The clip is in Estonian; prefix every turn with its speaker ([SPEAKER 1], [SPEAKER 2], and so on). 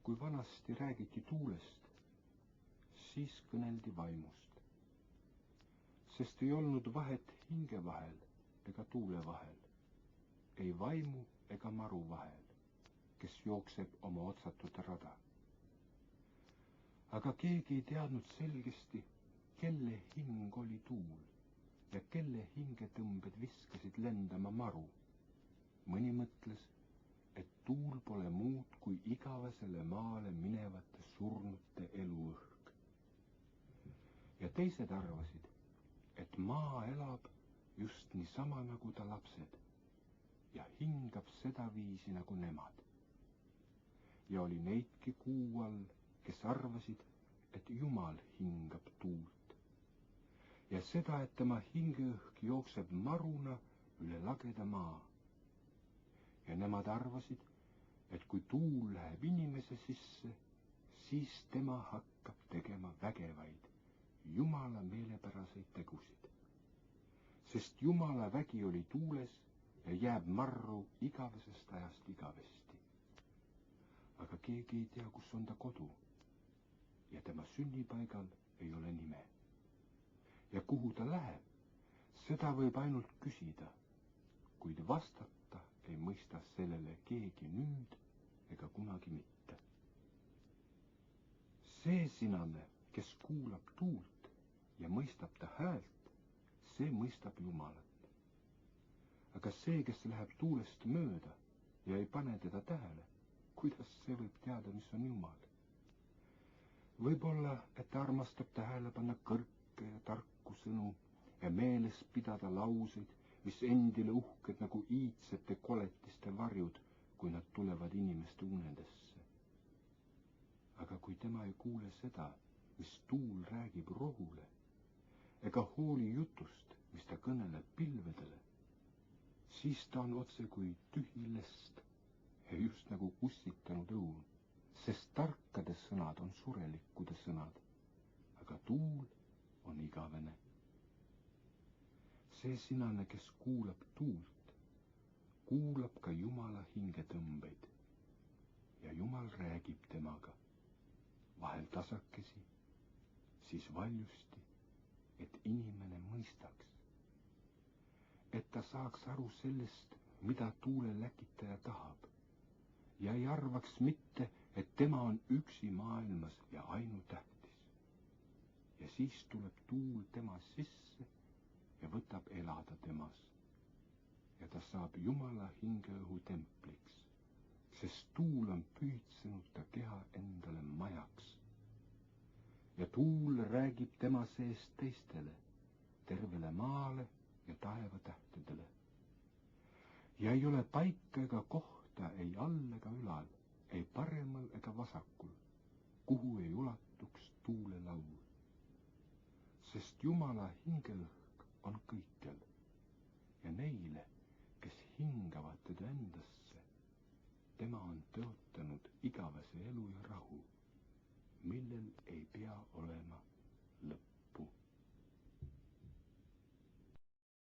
[SPEAKER 1] kui vanasti räägiti tuulest, siis kõneldi vaimust, sest ei olnud vahet hinge vahel ega tuule vahel, ei vaimu ega maru vahel, kes jookseb oma otsatut rada. Aga keegi ei teadnud selgesti, kelle hing oli tuul ja kelle hingetõmbed viskasid lendama maru. Mõni mõtles, et tuul pole muud kui igavesele maale minevate surnute eluõhk. Ja teised arvasid, et maa elab just niisama nagu ta lapsed ja hingab sedaviisi nagu nemad. Ja oli neidki kuu all, kes arvasid, et Jumal hingab tuult ja seda, et tema hingeõhk jookseb maruna üle lageda maa. Ja nemad arvasid, et kui tuul läheb inimese sisse, siis tema hakkab tegema vägevaid, Jumala meelepäraseid tegusid. Sest Jumala vägi oli tuules ja jääb marru igavesest ajast igavesti. Aga keegi ei tea, kus on ta kodu ja tema sünnipaigal ei ole nime. Ja kuhu ta läheb, seda võib ainult küsida, kuid vastata ei mõista sellele keegi nüüd ega kunagi mitte. See sinane, kes kuulab tuult ja mõistab ta häält, see mõistab Jumalat. Aga see, kes läheb tuulest mööda ja ei pane teda tähele, kuidas see võib teada, mis on Jumal? Võib-olla, et ta armastab tähele panna kõrke ja tarku sõnu ja meeles pidada lauseid, mis endile uhked nagu iidsete koletiste varjud, kui nad tulevad inimeste unedesse. Aga kui tema ei kuule seda, mis tuul räägib rohule, ega hooli jutust, mis ta kõneleb pilvedele, siis ta on otse kui tühi lest ja just nagu kussitanud õun, sest tarkade sõnad on surelikkude sõnad, aga tuul on igavene. See sinane, kes kuulab tuult, kuulab ka Jumala hingetõmbeid ja Jumal räägib temaga, vahel tasakesi, siis valjusti, et inimene mõistaks, et ta saaks aru sellest, mida tuule läkitaja tahab ja ei arvaks mitte, et tema on üksi maailmas ja ainutähtis. Ja siis tuleb tuul tema sisse ja võtab elada temas. Ja ta saab Jumala hingeõhu templiks, sest tuul on püüdsenud ta keha endale majaks. Ja tuul räägib tema seest teistele, tervele maale ja taevatähtedele. Ja ei ole paika ega kohta ei all ega ülal, ei paremal ega vasakul, kuhu ei ulatuks tuule laul. Sest Jumala hingeõhk on kõikjal ja neile, kes hingavad teda endasse, tema on tõotanud igavese elu ja rahu, millel